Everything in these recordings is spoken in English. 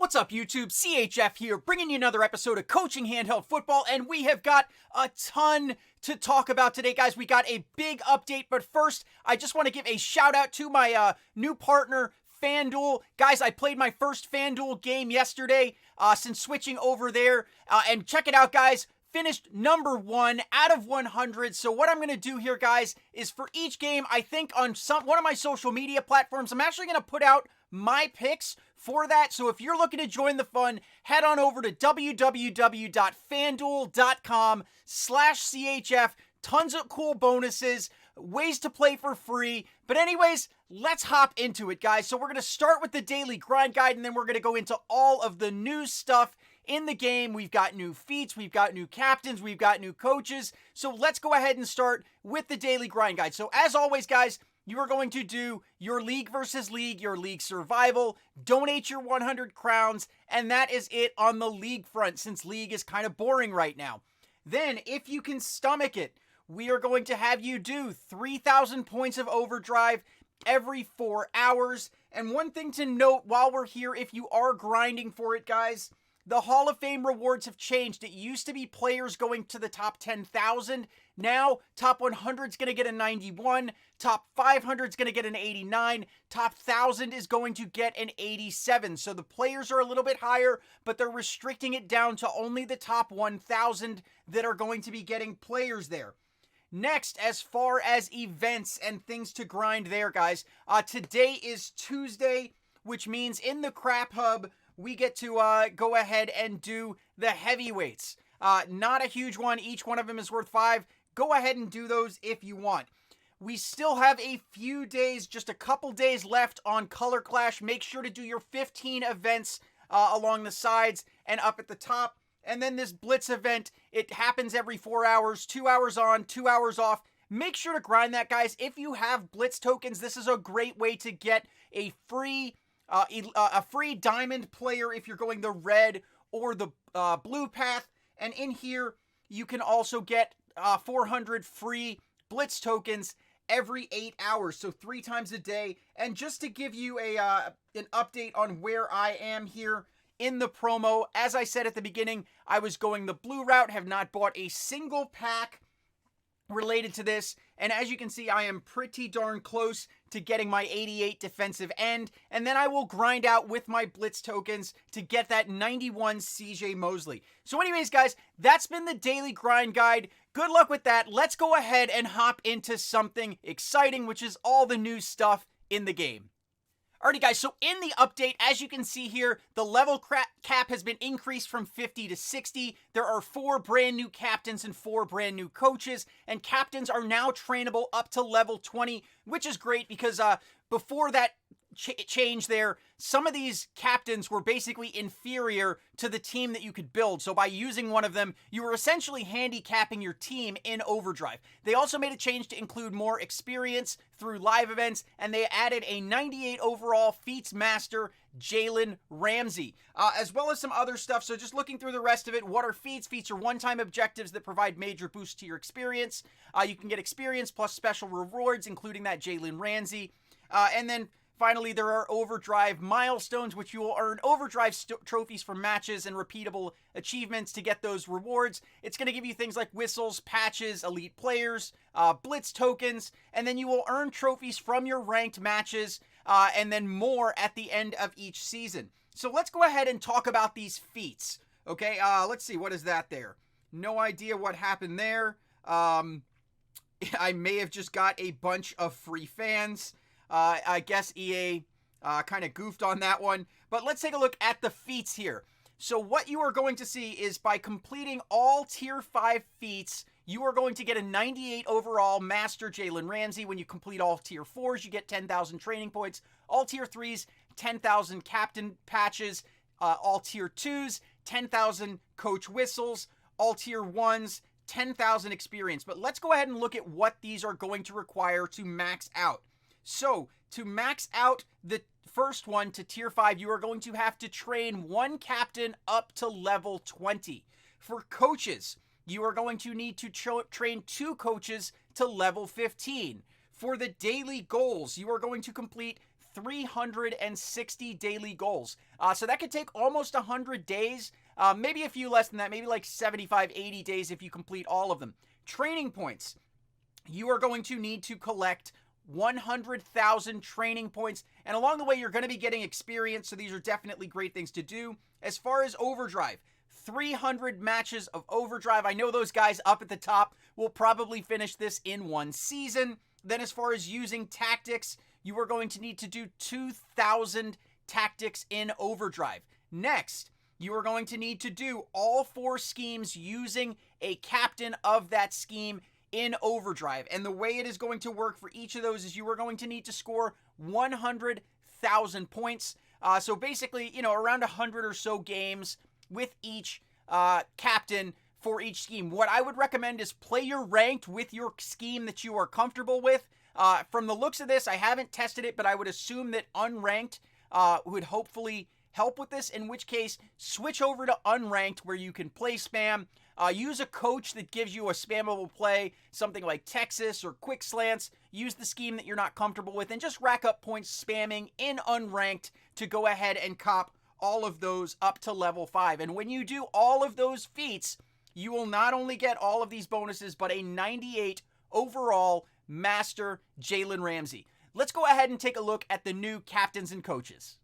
What's up, YouTube? CHF here, bringing you another episode of Coaching Handheld Football, and we have got a ton to talk about today, guys. We got a big update, but first, I just want to give a shout out to my new partner, FanDuel. Guys, I played my first FanDuel game yesterday since switching over there, and check it out, guys. Finished number 1 out of 100. So what I'm going to do here, guys, is for each game, I think on one of my social media platforms, I'm actually going to put out my picks for that. So if you're looking to join the fun, head on over to www.fanduel.com/CHF. Tons of cool bonuses, ways to play for free. But anyways, let's hop into it, guys. So we're going to start with the daily grind guide, and then we're going to go into all of the new stuff in the game. We've got new feats, we've got new captains, we've got new coaches. So let's go ahead and start with the daily grind guide. So as always, guys, you are going to do your league versus league, your league survival, donate your 100 crowns, and that is it on the league front, since league is kind of boring right now. Then, if you can stomach it, we are going to have you do 3,000 points of overdrive every 4 hours. And one thing to note while we're here, if you are grinding for it, guys, the Hall of Fame rewards have changed. It used to be players going to the top 10,000. Now, top 100 is going to get a 91. Top 500 is going to get an 89. Top 1,000 is going to get an 87. So the players are a little bit higher, but they're restricting it down to only the top 1,000 that are going to be getting players there. Next, as far as events and things to grind there, guys, today is Tuesday, which means in the Crap Hub, we get to go ahead and do the heavyweights. Not a huge one. Each one of them is worth 5. Go ahead and do those if you want. We still have a few days, just a couple days left on Color Clash. Make sure to do your 15 events along the sides and up at the top. And then this Blitz event, it happens every 4 hours, 2 hours on, 2 hours off. Make sure to grind that, guys. If you have Blitz tokens, this is a great way to get a free diamond player if you're going the red or the blue path. And in here, you can also get 400 free Blitz tokens every 8 hours, so 3 times a day. And just to give you an update on where I am here in the promo, as I said at the beginning, I was going the blue route, have not bought a single pack related to this, and as you can see, I am pretty darn close to getting my 88 defensive end, and then I will grind out with my Blitz tokens to get that 91 CJ Mosley. So anyways, guys, that's been the daily grind guide. Good luck with that. Let's go ahead and hop into something exciting, which is all the new stuff in the game. Alrighty, guys, so in the update, as you can see here, the level cap has been increased from 50 to 60. There are 4 brand new captains and 4 brand new coaches, and captains are now trainable up to level 20, which is great because before that change there, some of these captains were basically inferior to the team that you could build. So by using one of them, you were essentially handicapping your team in Overdrive. They also made a change to include more experience through live events, and they added a 98 overall Feats Master, Jalen Ramsey, as well as some other stuff. So just looking through the rest of it, what are Feats? Feats are one-time objectives that provide major boosts to your experience. You can get experience plus special rewards, including that Jalen Ramsey. And then finally, there are Overdrive Milestones, which you will earn Overdrive trophies for matches and repeatable achievements to get those rewards. It's going to give you things like whistles, patches, elite players, Blitz tokens, and then you will earn trophies from your ranked matches, and then more at the end of each season. So let's go ahead and talk about these feats. Okay, let's see, what is that there? No idea what happened there. I may have just got a bunch of free fans. I guess EA kind of goofed on that one. But let's take a look at the feats here. So what you are going to see is by completing all Tier 5 feats, you are going to get a 98 overall Master Jalen Ramsey. When you complete all Tier 4s, you get 10,000 training points. All Tier 3s, 10,000 Captain Patches. All Tier 2s, 10,000 Coach Whistles. All Tier 1s, 10,000 experience. But let's go ahead and look at what these are going to require to max out. So, to max out the first one to Tier 5, you are going to have to train 1 captain up to level 20. For coaches, you are going to need to train 2 coaches to level 15. For the daily goals, you are going to complete 360 daily goals. So that could take almost 100 days, maybe a few less than that, maybe like 75, 80 days if you complete all of them. Training points. You are going to need to collect 100,000 training points, and along the way you're going to be getting experience, so these are definitely great things to do. As far as overdrive, 300 matches of overdrive. I know those guys up at the top will probably finish this in one season. Then as far as using tactics, you are going to need to do 2,000 tactics in overdrive. Next, you are going to need to do all 4 schemes using a captain of that scheme in overdrive. And the way it is going to work for each of those is you are going to need to score 100,000 points. So basically, around 100 or so games with each captain for each scheme. What I would recommend is play your ranked with your scheme that you are comfortable with. From the looks of this, I haven't tested it, but I would assume that unranked would hopefully help with this, in which case, switch over to unranked where you can play spam. Use a coach that gives you a spammable play, something like Texas or Quick Slants. Use the scheme that you're not comfortable with, and just rack up points spamming in unranked to go ahead and cop all of those up to level 5. And when you do all of those feats, you will not only get all of these bonuses, but a 98 overall Master Jalen Ramsey. Let's go ahead and take a look at the new captains and coaches.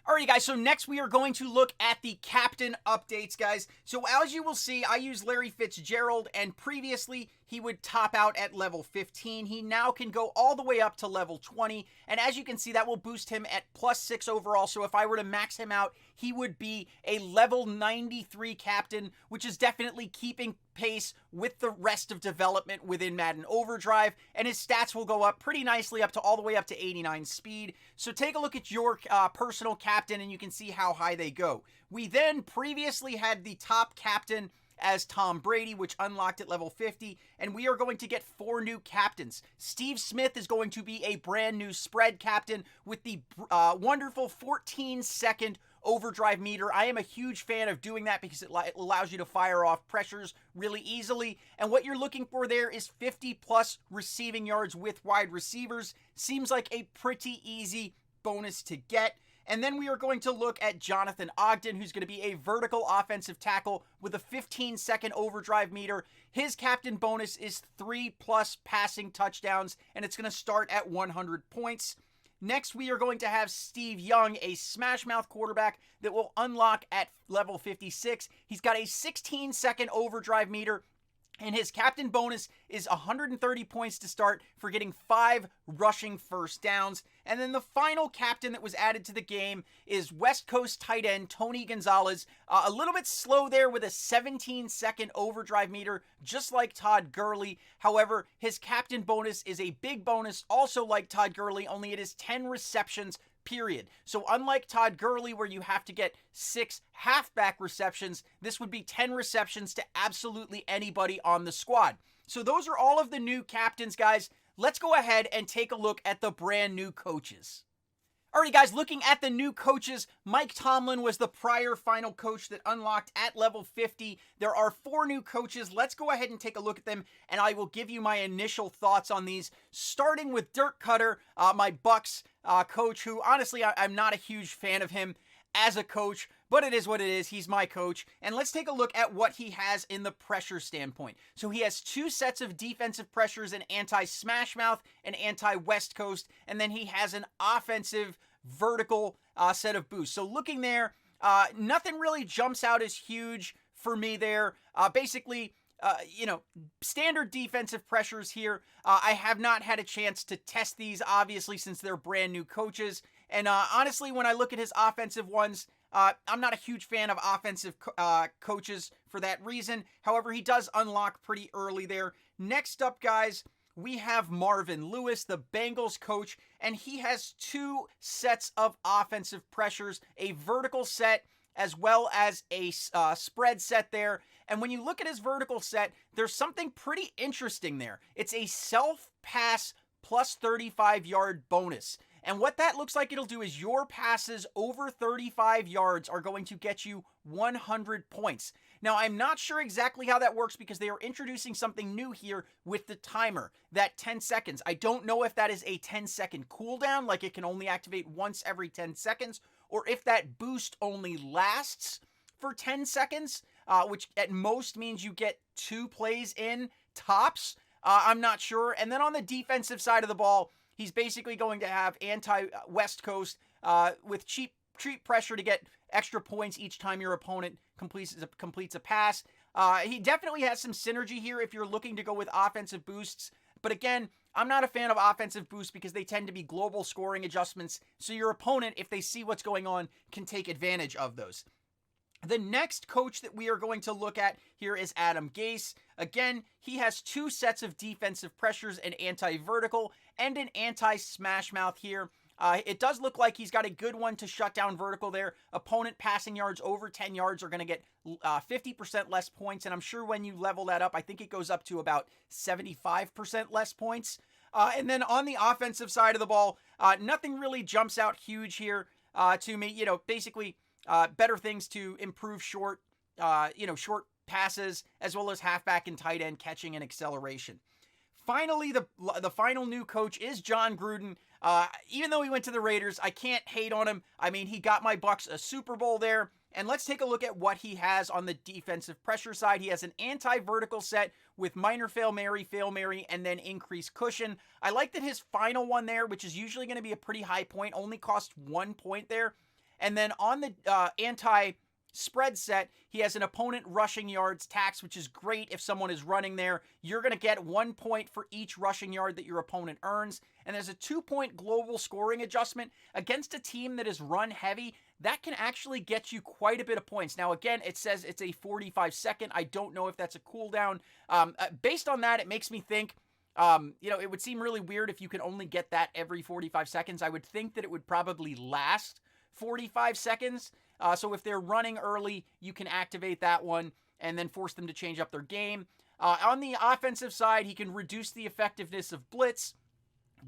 Alrighty guys, so next we are going to look at the captain updates, guys. So as you will see, I use Larry Fitzgerald, and previously he would top out at level 15. He now can go all the way up to level 20, and as you can see, that will boost him at +6 overall. So if I were to max him out, he would be a level 93 captain, which is definitely keeping pace with the rest of development within Madden Overdrive, and his stats will go up pretty nicely up to all the way up to 89 speed. So take a look at your personal captain and you can see how high they go. We then previously had the top captain as Tom Brady, which unlocked at level 50, and we are going to get 4 new captains. Steve Smith is going to be a brand new spread captain with the wonderful 14-second overdrive meter. I am a huge fan of doing that because it allows you to fire off pressures really easily, and what you're looking for there is 50+ receiving yards with wide receivers. Seems like a pretty easy bonus to get. And then we are going to look at Jonathan Ogden, who's going to be a vertical offensive tackle with a 15-second overdrive meter. His captain bonus is 3+ passing touchdowns, and it's going to start at 100 points. Next, we are going to have Steve Young, a smash mouth quarterback that will unlock at level 56. He's got a 16-second overdrive meter, and his captain bonus is 130 points to start for getting 5 rushing first downs. And then the final captain that was added to the game is West Coast tight end Tony Gonzalez. A little bit slow there with a 17-second overdrive meter, just like Todd Gurley. However, his captain bonus is a big bonus, also like Todd Gurley, only it is 10 receptions period. So unlike Todd Gurley, where you have to get 6 halfback receptions, this would be 10 receptions to absolutely anybody on the squad. So those are all of the new captains, guys. Let's go ahead and take a look at the brand new coaches. Alright guys, looking at the new coaches, Mike Tomlin was the prior final coach that unlocked at level 50. There are 4 new coaches. Let's go ahead and take a look at them, and I will give you my initial thoughts on these. Starting with Dirk Cutter, my Bucks coach, who honestly I'm not a huge fan of him as a coach, but it is what it is. He's my coach. And let's take a look at what he has in the pressure standpoint. So he has 2 sets of defensive pressures, an anti-smash mouth and anti-West Coast, and then he has an offensive vertical set of boosts. So looking there, nothing really jumps out as huge for me there. Basically, standard defensive pressures here. I have not had a chance to test these, obviously, since they're brand new coaches. And honestly, when I look at his offensive ones, I'm not a huge fan of offensive coaches for that reason. However, he does unlock pretty early there. Next up, guys, we have Marvin Lewis, the Bengals coach, and he has 2 sets of offensive pressures, a vertical set as well as a spread set there. And when you look at his vertical set, there's something pretty interesting there. It's a self-pass plus 35-yard bonus. And what that looks like it'll do is your passes over 35 yards are going to get you 100 points. Now, I'm not sure exactly how that works because they are introducing something new here with the timer, that 10 seconds. I don't know if that is a 10-second cooldown, like it can only activate once every 10 seconds, or if that boost only lasts for 10 seconds, which at most means you get 2 plays in tops. I'm not sure. And then on the defensive side of the ball, he's basically going to have anti-West Coast with cheap pressure to get extra points each time your opponent completes a pass. He definitely has some synergy here if you're looking to go with offensive boosts. But again, I'm not a fan of offensive boosts because they tend to be global scoring adjustments. So your opponent, if they see what's going on, can take advantage of those. The next coach that we are going to look at here is Adam Gase. Again, he has 2 sets of defensive pressures, an anti-vertical and an anti-smash mouth here. It does look like he's got a good one to shut down vertical there. Opponent passing yards over 10 yards are going to get 50% less points, and I'm sure when you level that up, I think it goes up to about 75% less points. And then on the offensive side of the ball, nothing really jumps out huge here to me. Basically better things to improve short passes, as well as halfback and tight end catching and acceleration. Finally, the final new coach is John Gruden. Even though he went to the Raiders, I can't hate on him. I mean, he got my Bucs a Super Bowl there. And let's take a look at what he has on the defensive pressure side. He has an anti-vertical set with minor Fail Mary, and then increased cushion. I like that his final one there, which is usually going to be a pretty high point, only cost 1 point there. And then on the anti-spread set, he has an opponent rushing yards tax, which is great if someone is running there. You're going to get 1 point for each rushing yard that your opponent earns. And there's a 2-point global scoring adjustment against a team that is run heavy. That can actually get you quite a bit of points. Now, again, it says it's a 45-second. I don't know if that's a cooldown. Based on that, it makes me think, it would seem really weird if you can only get that every 45 seconds. I would think that it would probably last 45 seconds. So if they're running early, you can activate that one and then force them to change up their game. On the offensive side, he can reduce the effectiveness of blitz.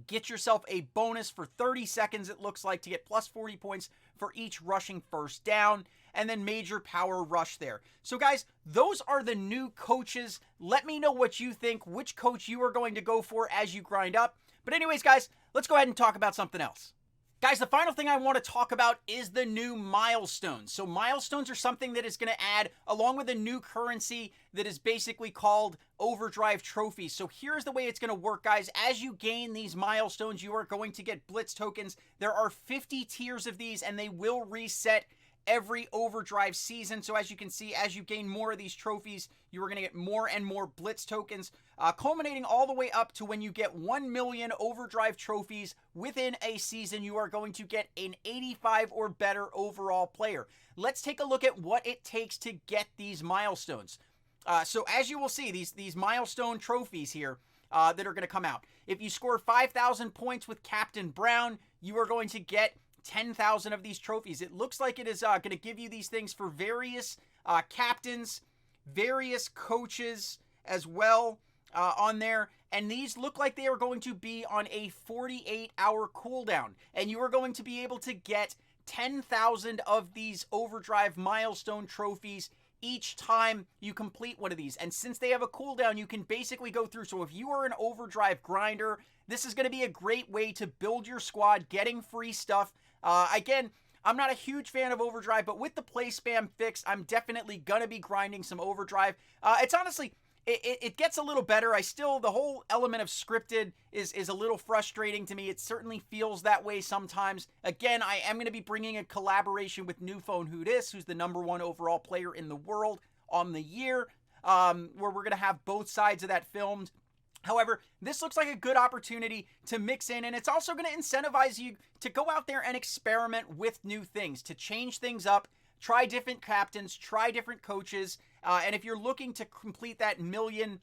Get yourself a bonus for 30 seconds, it looks like, to get plus 40 points for each rushing first down, and then major power rush there. So guys, those are the new coaches. Let me know what you think, which coach you are going to go for as you grind up. But anyways, guys, let's go ahead and talk about something else. Guys, the final thing I want to talk about is the new milestones. So milestones are something that is going to add, along with a new currency that is basically called overdrive trophies. So here's the way it's going to work, guys. As you gain these milestones, you are going to get blitz tokens. There are 50 tiers of these, and they will reset every overdrive season. So as you can see, as you gain more of these trophies, you are going to get more and more blitz tokens, culminating all the way up to when you get 1 million overdrive trophies within a season, you are going to get an 85 or better overall player. Let's take a look at what it takes to get these milestones. So as you will see, these milestone trophies here that are going to come out. If you score 5,000 points with Captain Brown, you are going to get 10,000 of these trophies. It looks like it is going to give you these things for various captains, various coaches as well on there. And these look like they are going to be on a 48-hour cooldown. And you are going to be able to get 10,000 of these overdrive milestone trophies each time you complete one of these. And since they have a cooldown, you can basically go through. So if you are an overdrive grinder, this is going to be a great way to build your squad, getting free stuff. Again, I'm not a huge fan of overdrive, but with the play spam fix, I'm definitely going to be grinding some overdrive. It's honestly, it gets a little better. The whole element of scripted is a little frustrating to me. It certainly feels that way sometimes. Again, I am going to be bringing a collaboration with New Phone Who Dis, who's the #1 overall player in the world on the year, where we're going to have both sides of that filmed. However, this looks like a good opportunity to mix in, and it's also going to incentivize you to go out there and experiment with new things, to change things up, try different captains, try different coaches, and if you're looking to complete that million,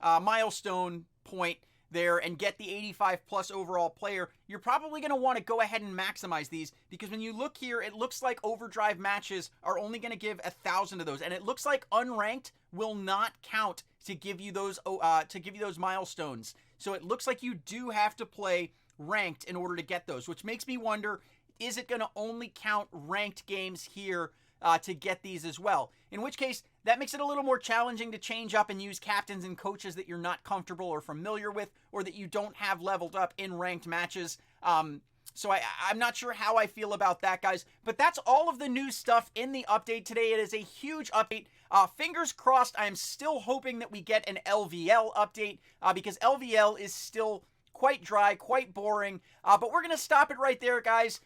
milestone point, there and get the 85 plus overall player, you're probably going to want to go ahead and maximize these, because when you look here, it looks like overdrive matches are only going to give 1,000 of those, and it looks like unranked will not count to give you those milestones. So it looks like you do have to play ranked in order to get those, which makes me wonder, is it going to only count ranked games here to get these as well? In which case, that makes it a little more challenging to change up and use captains and coaches that you're not comfortable or familiar with, or that you don't have leveled up in ranked matches. So I'm not sure how I feel about that, guys. But that's all of the new stuff in the update today. It is a huge update. Fingers crossed, I am still hoping that we get an LVL update, because LVL is still quite dry, quite boring. But we're going to stop it right there, guys.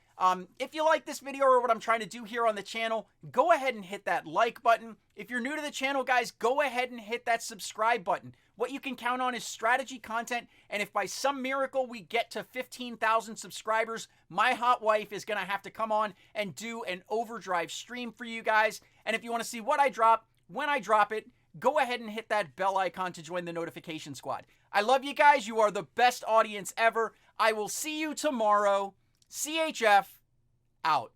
If you like this video or what I'm trying to do here on the channel, go ahead and hit that like button. If you're new to the channel, guys, go ahead and hit that subscribe button. What you can count on is strategy content, and if by some miracle we get to 15,000 subscribers, my hot wife is going to have to come on and do an overdrive stream for you guys. And if you want to see what I drop, when I drop it, go ahead and hit that bell icon to join the notification squad. I love you guys. You are the best audience ever. I will see you tomorrow. CHF out.